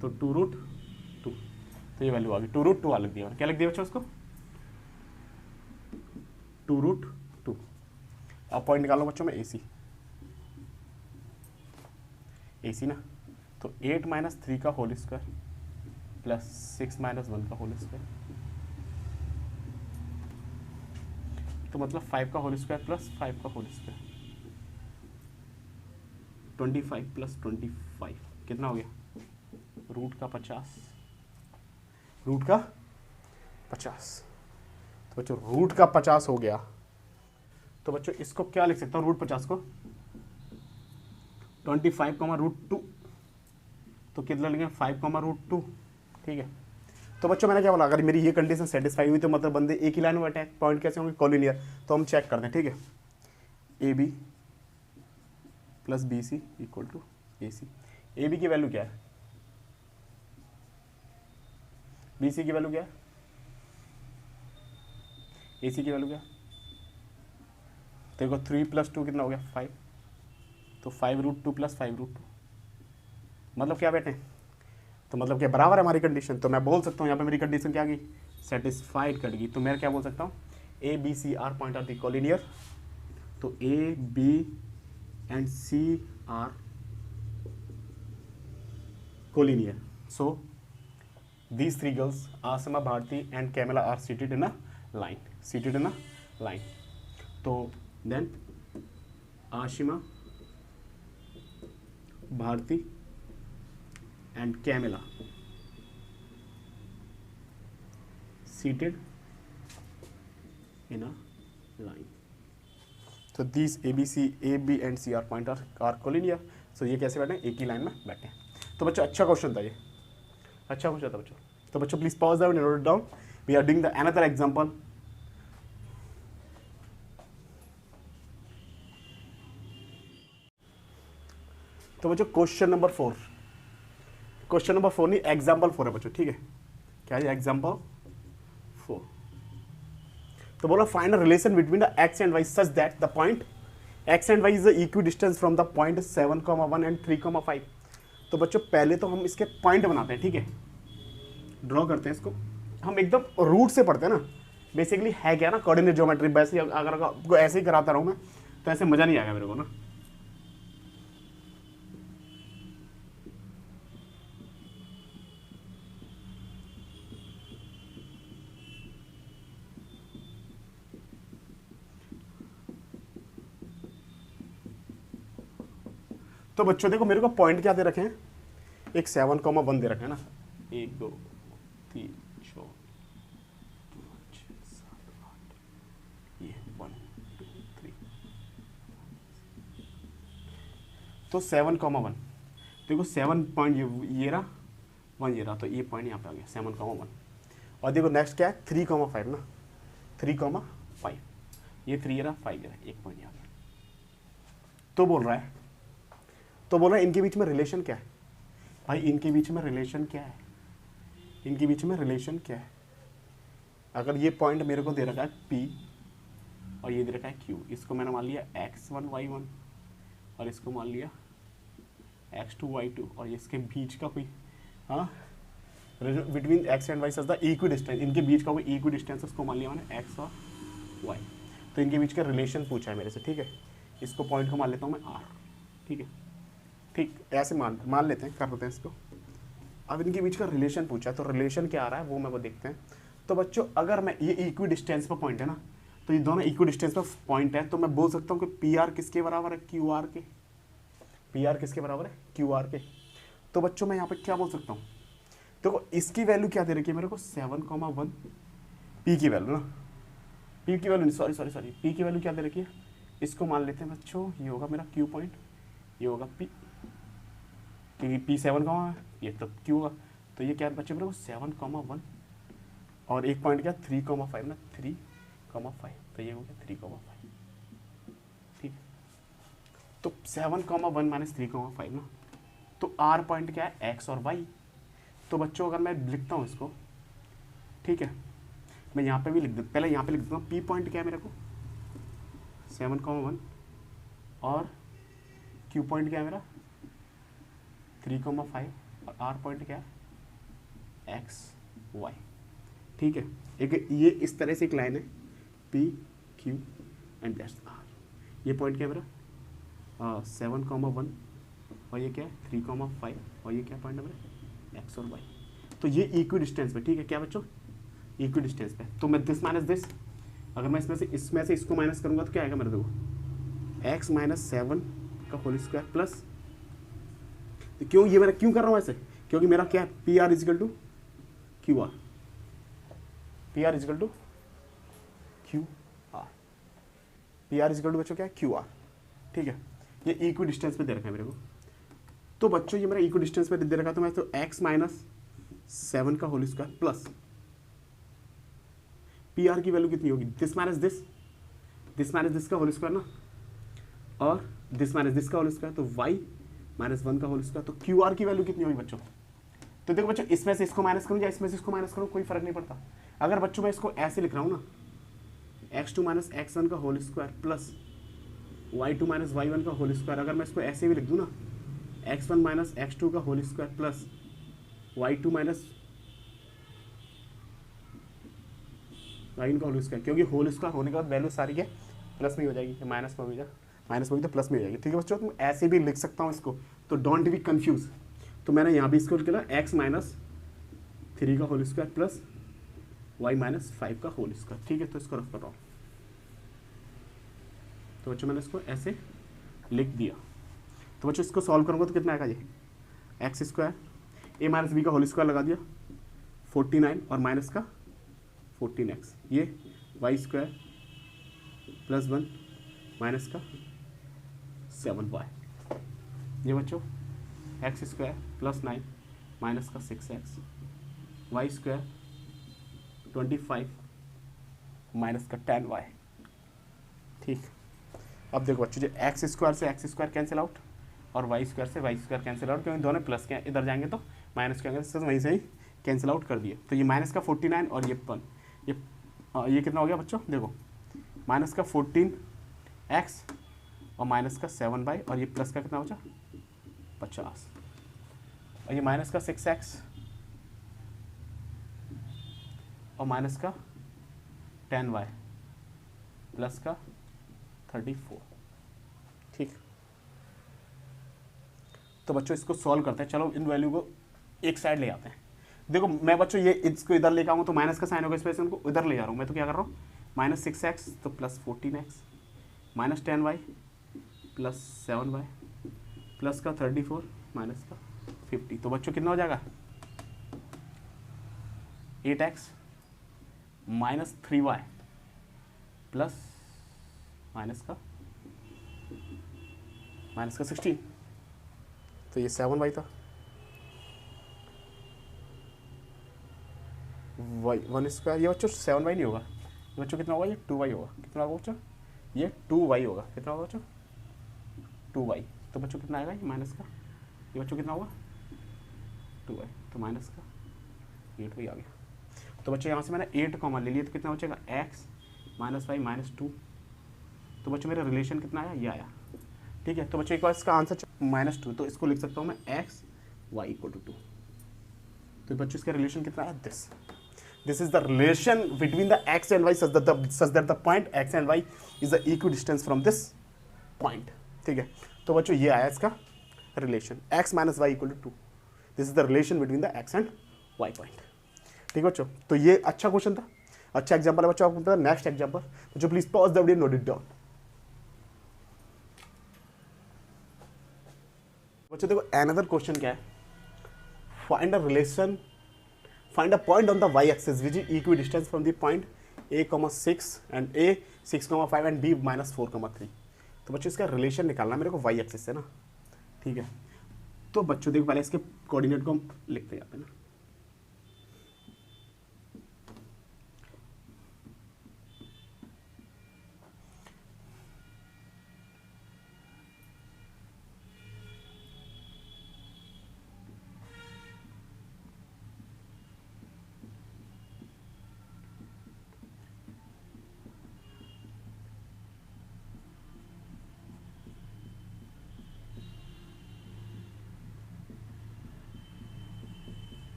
तो 2√2, तो ये वैल्यू आ गई 2√2 लिख दिया। क्या लिख दिया बच्चों उसको 2√2। अब पॉइंट निकालो बच्चों में AC, AC ना, तो 8 माइनस 3 का होल स्क्वायर प्लस 6 माइनस 1 का होल स्क्वायर, तो मतलब 5 का होल स्क्वायर प्लस 5 का होल स्क्वायर, 25 प्लस 25 कितना हो गया, रूट का 50, रूट का 50। तो बच्चों रूट का 50 हो गया, तो बच्चों इसको क्या लिख सकता हूँ, रूट 50 को 25 कॉमा रूट 2, तो कितना लिखेंगे 5 कॉमा रूट 2, ठीक है। तो बच्चों मैंने क्या बोला, अगर मेरी ये कंडीशन सेटिस्फाई हुई तो मतलब बंदे एक ही लाइन में बैठे हैं, पॉइंट कैसे होंगे, कॉलिनियर। तो हम चेक करते हैं, ठीक है। AB plus BC equal to AC। AB की वैल्यू क्या है, BC की वैल्यू क्या है, AC की वैल्यू क्या है, देखो 3 प्लस 2 कितना हो गया 5, तो 5 रूट 2 प्लस 5 रूट 2, मतलब क्या बेटे, तो मतलब क्या बराबर है हमारी कंडीशन। तो मैं बोल सकता हूँ यहाँ पे मेरी कंडीशन क्या आ गई, सेटिस्फाइड कट गई। तो मैं क्या बोल सकता हूँ, ABCR point are the collinear, तो AB and C are collinear. So these three girls, Asama, Bharti and Kamala, are seated in a line. Seated in a line. So then Ashima, Bharti and Kamala seated in a line. So these A, B and C are point are collinear. So ये कैसे बैठे हैं, एक ही line में बैठे हैं। तो बच्चों अच्छा क्वेश्चन था ये, अच्छा क्वेश्चन था बच्चों। तो बच्चों please pause that and note it down. We are doing the another example. तो बच्चों क्वेश्चन नंबर 4, क्वेश्चन नंबर 4 नहीं एग्जांपल 4 है बच्चों, ठीक है। क्या है एग्जांपल 4। तो बोला find a relation between the X and Y such that the point X and Y is the equi distance from the point 7,1 and 3,5। तो बच्चों पहले तो हम इसके पॉइंट बनाते हैं, ठीक है, ड्रॉ करते हैं इसको। हम एकदम रूट से पढ़ते हैं ना, बेसिकली है क्या ना कोऑर्डिनेट ज्योमेट्री। वैसे अगर आपको ऐसे ही कराता रहूँ मैं तो ऐसे मज़ा नहीं आएगा मेरे को ना। तो बच्चों देखो मेरे को पॉइंट क्या दे रखे हैं, एक 7,1 दे रखे हैं ना, 1 2 3 4 5 6 7 8, ये 1 2 3, तो 7,1 देखो 7 पॉइंट ये रहा 1 ये रहा, तो ये पॉइंट यहाँ पे आ गया 7,1। और देखो नेक्स्ट क्या है 3,5 ना, 3,5 ये 3 रहा 5 रहा, एक पॉइंट आ गया। तो बोल रहा है इनके बीच में रिलेशन क्या है भाई, इनके बीच में रिलेशन क्या है, इनके बीच में रिलेशन क्या है। अगर ये पॉइंट मेरे को दे रखा है P और ये दे रखा है Q, इसको मैंने मान लिया x1 y1 और इसको मान लिया x2 y2, और इसके बीच का कोई हाँ between x and y such the equi distance, इनके बीच का कोई इक्वी डिस्टेंस उसको मान लिया मैंने x और y। तो इनके बीच का रिलेशन पूछा है मेरे से, ठीक है। इसको पॉइंट को मान लेता हूँ मैं R, ठीक है, ठीक ऐसे मान लेते हैं, कर लेते हैं इसको। अब इनके बीच का रिलेशन पूछा है, तो रिलेशन क्या आ रहा है वो मेरे को देखते हैं। तो बच्चों अगर मैं ये इक्वी डिस्टेंस पर पॉइंट है ना, तो ये दोनों इक्वी डिस्टेंस पर पॉइंट है, तो मैं बोल सकता हूँ कि पी आर किसके बराबर है, क्यू आर के। पी आर किसके बराबर है, क्यू आर के। तो बच्चों मैं यहाँ पे क्या बोल सकता हूँ, देखो इसकी वैल्यू क्या दे रखी है मेरे को 7,1, पी की वैल्यू ना, पी की वैल्यू सॉरी पी की वैल्यू क्या दे रखी है, इसको मान लेते हैं बच्चों, ये होगा मेरा क्यू पॉइंट, ये होगा पी, क्योंकि पी 7, ये तो क्यू होगा। तो ये क्या है बच्चे मेरे को 7,1 और एक पॉइंट क्या 3,5 ना, 3,5, तो ये हो गया 3,5, ठीक। तो 7,1 माइनस 3,5 ना, तो आर पॉइंट क्या है एक्स और वाई। तो बच्चों अगर मैं लिखता हूँ इसको, ठीक है, मैं यहाँ पे भी लिख दूँ, पहले यहाँ पे लिख दूँगा पी पॉइंट क्या है मेरे को 7,1 और क्यू पॉइंट क्या है मेरा 3,5 और आर पॉइंट क्या है एक्स वाई, ठीक है। एक ये इस तरह से एक लाइन है P Q and that's R. ये पॉइंट क्या है मेरा 7,1 और ये क्या है 3,5 और ये क्या पॉइंट नंबर है एक्स और वाई। तो ये इक्वी डिस्टेंस पे, ठीक है क्या बच्चों, इक्वी डिस्टेंस पे। तो मैं दिस माइनस दिस, अगर मैं इसमें से इसको माइनस करूंगा तो क्या आएगा मेरे देखो एक्स माइनस 7 का होल स्क्वायर प्लस, तो क्यों ये मेरा क्यों कर रहा हूँ ऐसे, क्योंकि मेरा क्या है P R equal to Q R, P R equal to Q R, P R equal to बच्चों क्या है क्यू आर, ठीक है। ये इक्वी डिस्टेंस पे दे रखा है मेरे को। तो बच्चों ये मेरा इक्वी डिस्टेंस पे दे रखा है, तो मैं तो एक्स माइनस 7 का whole square plus P R की वैल्यू कितनी होगी, दिस माइनस दिस का होल स्क्वायर ना, और दिस माइनस दिस का होल स्क्वायर, तो y माइनस 1 का होल स्क्वायर। तो क्यू आर की वैल्यू कितनी होगी बच्चों, तो देखो बच्चों इसमें से इसको माइनस करूँ या इसमें से इसको माइनस करूँ कोई फर्क नहीं पड़ता। अगर बच्चों मैं इसको ऐसे लिख रहा हूँ ना x2 माइनस x1 का whole square plus y2 minus y1 का होल स्क्वायर, अगर मैं इसको ऐसे भी लिख दूँ ना x1 माइनस x2 का whole square plus y2 minus y1 का होल स्क्वायर, क्योंकि होल स्क्वायर होने के बाद वैल्यू सारी है प्लस में हो जाएगी, माइनस में हो माइनस में तो प्लस में हो जाएगी, ठीक है बच्चों। तुम ऐसे भी लिख सकता हूँ इसको, तो डोंट बी कंफ्यूज। तो मैंने यहाँ भी इसको लिखा एक्स माइनस 3 का whole square plus Y minus 5 का होल स्क्वायर, ठीक है। तो इसको रख कर रहा हूँ, तो बच्चों मैंने इसको ऐसे लिख दिया। तो बच्चों इसको सॉल्व करूँगा तो कितना आएगा, ये एक्स स्क्वायर ए माइनस बी का होल स्क्वायर लगा दिया 49 और माइनस का 14x, ये वाई स्क्वायर प्लस 1 माइनस का 7y, ये बच्चों एक्स स्क्वायर प्लस 9 माइनस का 6x, वाई स्क्वायर 25 माइनस का 10y, ठीक। अब देखो बच्चों, जो एक्स स्क्वायर से एक्स स्क्वायर कैंसिल आउट और वाई स्क्वायर से वाई स्क्वायर कैंसिल आउट, क्योंकि दोनों प्लस के इधर जाएंगे तो माइनस के आएंगे, वहीं से ही कैंसिल आउट कर दिए। तो ये माइनस का 49 और ये 1, ये कितना हो गया बच्चों, देखो माइनस का 14x और माइनस का 7y, और ये प्लस का कितना बचा 50, और ये माइनस का 6x और माइनस का 10y प्लस का 34, ठीक। तो बच्चों इसको सॉल्व करते हैं, चलो इन वैल्यू को एक साइड ले आते हैं। देखो मैं बच्चों ये इसको इधर लेकर आऊँ तो माइनस का साइन होगा, इस वजह से उनको इधर ले जा रहा हूँ मैं। तो क्या कर रहा हूँ, माइनस 6x तो plus 14x minus 10y plus 7y plus का 34 माइनस का 50, तो बच्चों कितना हो जाएगा 8x minus 3y plus minus का 16, तो ये 7y था, वाई 1 स्क्वायर, ये बच्चों 7y नहीं होगा, ये बच्चों कितना होगा, ये 2y होगा, कितना होगा बच्चों, ये 2y होगा, कितना होगा बच्चों 2y, तो बच्चों कितना आएगा ये माइनस का, ये बच्चों कितना होगा 2y, तो माइनस का 8y आ गया। तो बच्चों यहाँ से मैंने 8 कॉमन ले लिया, तो कितना बचेगा x माइनस वाई माइनस 2, तो बच्चों मेरा रिलेशन कितना आया, ये आया, ठीक है। तो बच्चों एक बार इसका आंसर -2, तो इसको लिख सकता हूँ मैं x y इक्वल टू 2, तो बच्चों इसका रिलेशन कितना है, this is the relation between the x and y such that the point x and y is the equidistance from this point, ठीक है। तो बच्चों ये आया इसका relation x minus y equal to 2, this is the relation between the x and y point, ठीक है बच्चों। तो ये अच्छा क्वेश्चन था, अच्छा एग्जाम्पल है बच्चों। आपको पता है नेक्स्ट एग्जाम्पल बच्चों, please pause the video, note it down. बच्चों देखो अनदर क्वेश्चन क्या है, find a relation, find a point on the y-axis which is equidistant from the point a, 6 and a 6, 5 and b -4, 3। तो बच्चों इसका relation निकालना मेरे को y-axis से ना, ठीक है। तो बच्चों देखो पहले इसके कोऑर्डिनेट को हम लिखते जाते हैं ना,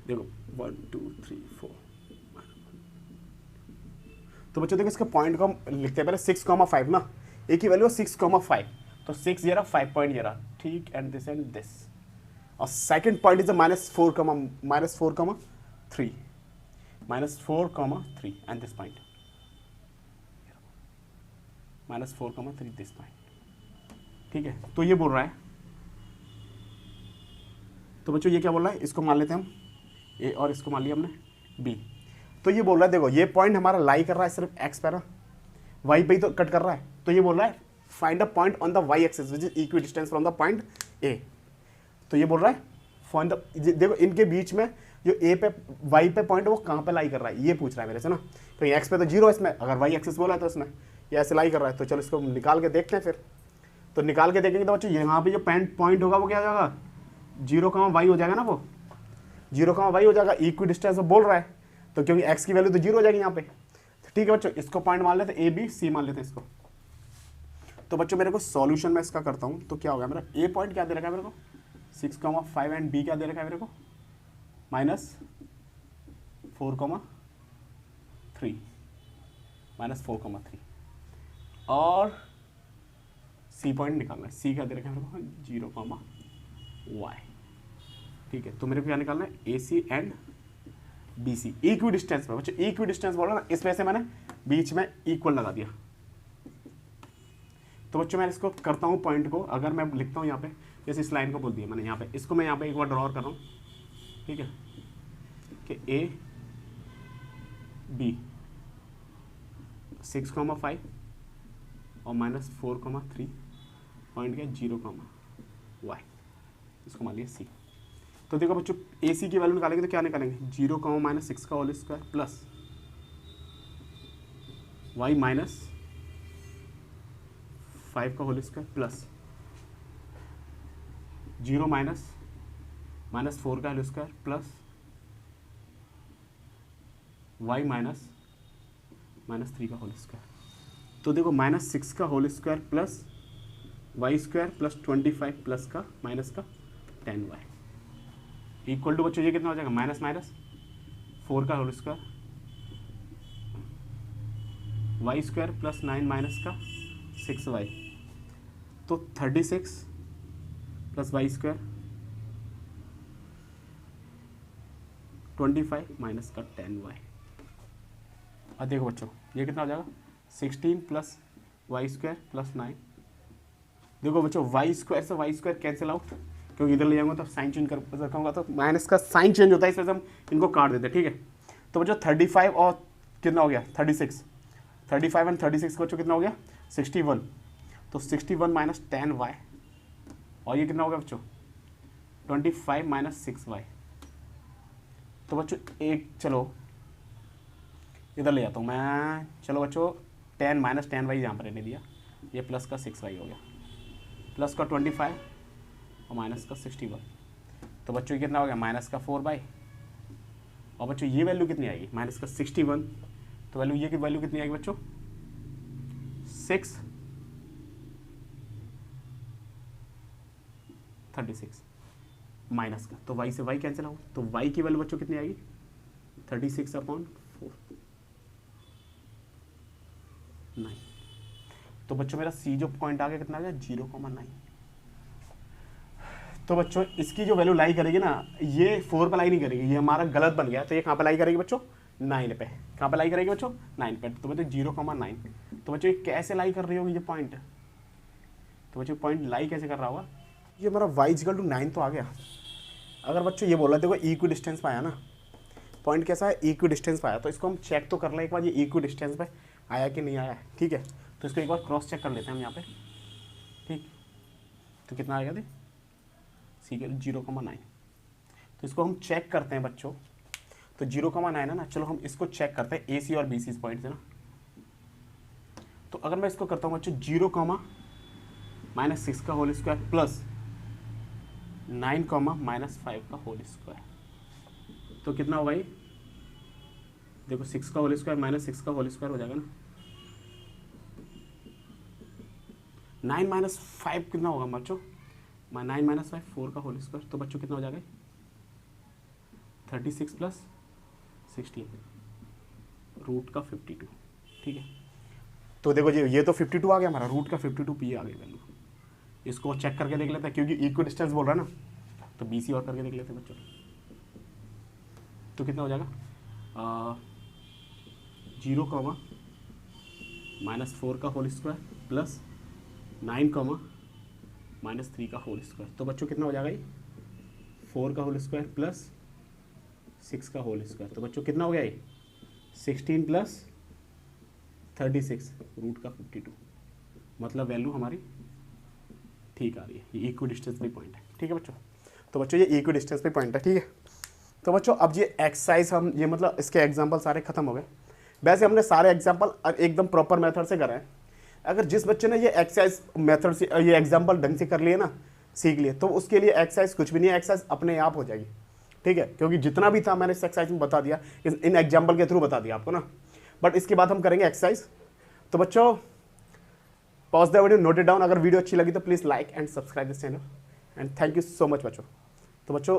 देखो 1 2 3 4। तो बच्चों देखो इसका पॉइंट को हम लिखते हैं पहले 6, 5 ना, ए की वैल्यू 6,5, तो 6 ये रहा, 5 पॉइंट ये रहा, ठीक, एंड दिस, और second point is -4,3 and this point -4,3 this point, ठीक है। तो ये बोल रहा है, तो बच्चों ये क्या बोल रहा है, इसको मान लेते हैं हम ए और इसको मान लिया हमने बी। तो ये बोल रहा है देखो ये पॉइंट हमारा लाई कर रहा है सिर्फ एक्स पे ना, वाई पे ही तो कट कर रहा है, तो ये बोल रहा है find a point on the y axis which is equi distance from the point A. तो ये बोल रहा है फाइंड द, देखो इनके बीच में जो ए पे वाई पे पॉइंट है वो कहाँ पे लाई कर रहा है ये पूछ रहा है मेरे से ना, तो एक्स पे तो 0 इसमें, अगर वाई एक्सिस बोला है तो इसमें ये ऐसे लाई कर रहा है, तो चलो इसको निकाल के देखते हैं फिर। तो निकाल के देखेंगे तो बच्चों यहाँ पे जो पॉइंट होगा वो क्या हो जाएगा, 0,y हो जाएगा ना, वो 0,y हो जाएगा, इक्वी डिस्टेंस बोल रहा है, तो क्योंकि x की वैल्यू तो 0 हो जाएगी यहाँ पे। तो ठीक है बच्चों, इसको पॉइंट मान लेते हैं ए बी सी मान लेते हैं इसको। तो बच्चों मेरे को सॉल्यूशन में इसका करता हूँ, तो क्या होगा मेरा ए पॉइंट क्या दे रखा है मेरे को 6,5 एंड बी क्या दे रखा है मेरे को -4,3 और सी पॉइंट निकालना है, सी क्या दे रखा है मेरे को 0,y, ठीक है। तो मेरे को क्या निकालना है A C and B C, equidistance में बच्चों, इक्वी डिस्टेंस बोला ना, इस वजह से मैंने बीच में इक्वल लगा दिया। तो बच्चों मैं इसको करता हूँ पॉइंट को, अगर मैं लिखता हूँ यहाँ पे, जैसे इस लाइन को बोल दिया मैंने यहाँ पे, इसको मैं यहाँ पे एक बार ड्रॉ कर रहा हूँ, ठीक है, कि ए बी 6,5 और -4,3 पॉइंट क्या 0,y, इसको मान लिया सी। तो देखो बच्चों ए सी की वैल्यू निकालेंगे तो क्या निकालेंगे 0, -6 का होल स्क्वायर प्लस y -5 का होल स्क्वायर प्लस 0 -4 का होल स्क्वायर प्लस y -3 का होल स्क्वायर। तो देखो -6 का whole square plus y square plus 25 plus का माइनस का 10y इक्वल टू बच्चों ये कितना हो जाएगा -4 का whole square y square plus 9 minus का 6y, तो 36 प्लस वाई स्क्वायर 25 माइनस का 10y। अब देखो बच्चों ये कितना हो जाएगा 16 प्लस वाई स्क्वायर प्लस 9। देखो बच्चों वाई स्क्वायर से वाई स्क्वायर कैंसिल आउट, क्योंकि इधर ले जाऊंगा तो साइन चेंज कर रखूँगा तो माइनस का साइन चेंज होता है, इस वजह से हम इनको काट देते हैं, ठीक है। तो बच्चों 35 और कितना हो गया 36 एंड 36 का बच्चों कितना हो गया 61, तो 61 माइनस 10y और ये कितना हो गया बच्चों 25 माइनस 6y। तो बच्चों एक चलो इधर ले जाता हूँ मैं, चलो बच्चों 10 माइनस 10y यहाँ पर रहने दिया, ये प्लस का 6y हो गया, प्लस का 25 और माइनस का 61। तो बच्चों कितना हो गया माइनस का 4y, और बच्चों ये वैल्यू कितनी आएगी माइनस का 61, तो वैल्यू ये की वैल्यू कितनी आएगी बच्चों 36 माइनस का, तो y से y कैंसिल हो, तो y की वैल्यू बच्चों कितनी आएगी 36/4 9। तो बच्चों मेरा सी जो पॉइंट आ गया कितना आ गया 0,9। तो बच्चों इसकी जो वैल्यू लाई करेगी ना ये 4 पे लाई नहीं करेगी, ये हमारा गलत बन गया, तो ये कहाँ पे लाई करेगी बच्चों 9 पे, कहाँ पे लाई करेगी बच्चों 9 पे। तो बच्चों 0,9, तो बच्चों ये कैसे लाई कर रही होगी ये पॉइंट, तो बच्चों पॉइंट लाई कैसे कर रहा होगा, ये हमारा y=9 तो आ गया। अगर बच्चों ये बोल रहा है देखो इक्वी डिस्टेंस पे आया ना, पॉइंट कैसा है इक्वी डिस्टेंस पे आया, तो इसको हम चेक तो कर लें एक बार ये इक्वी डिस्टेंस पे आया कि नहीं आया, ठीक है। तो इसको एक बार क्रॉस चेक कर लेते हैं हम यहाँ पे, ठीक। तो कितना आएगा देख सी के 0,9, तो इसको हम चेक करते हैं बच्चों, तो 0,9 है ना, चलो हम इसको चेक करते हैं ए सी और बी सी पॉइंट से ना। तो अगर मैं इसको करता हूँ बच्चों 0,-6 का होल स्क्वायर प्लस 9,-5 का होल स्क्वायर, तो कितना होगा ये देखो 6 का होल स्क्वायर -6 का होल स्क्वायर हो जाएगा ना, 9 - 5 कितना होगा बच्चों 9 - 5 4 का होल स्क्वायर, तो बच्चों कितना हो जाएगा 36 + 16 रूट का 52, ठीक है। तो देखो ये तो 52 आ गया हमारा, रूट का 52 पी आ गई वैल्यू। इसको चेक करके देख लेते हैं क्योंकि इक्वल डिस्टेंस बोल रहा है ना, तो बीसी और करके देख लेते हैं बच्चों। तो कितना हो जाएगा 0, -4 का होल स्क्वायर प्लस 9, -3 का होल स्क्वायर। तो बच्चों कितना हो जाएगा ये 4 का होल स्क्वायर प्लस 6 का होल स्क्वायर। तो बच्चों कितना हो गया ये 16 + 36 रूट का 52। मतलब वैल्यू हमारी ठीक आ रही है। ये इक्वी डिस्टेंस पे पॉइंट है, ठीक है बच्चों। तो बच्चों ये इक्वी डिस्टेंस पे पॉइंट है, ठीक है। तो बच्चों अब ये एक्सरसाइज हम ये मतलब इसके एग्जांपल सारे खत्म हो गए। वैसे हमने सारे एग्जांपल एकदम प्रॉपर मेथड से कराए। अगर जिस बच्चे ने ये एक्सरसाइज मेथड से ये एग्जांपल ढंग से कर लिए ना, सीख लिए, तो उसके लिए एक्सरसाइज कुछ भी नहीं है, एक्सरसाइज अपने आप हो जाएगी, ठीक है। क्योंकि जितना भी था मैंने इस एक्सरसाइज में बता दिया, इन एग्जाम्पल के थ्रू बता दिया आपको ना। बट इसके बाद हम करेंगे एक्सरसाइज। तो बच्चों pause the video, note it down. अगर वीडियो अच्छी लगी तो please like and subscribe this channel and thank you so much बच्चों। तो बच्चों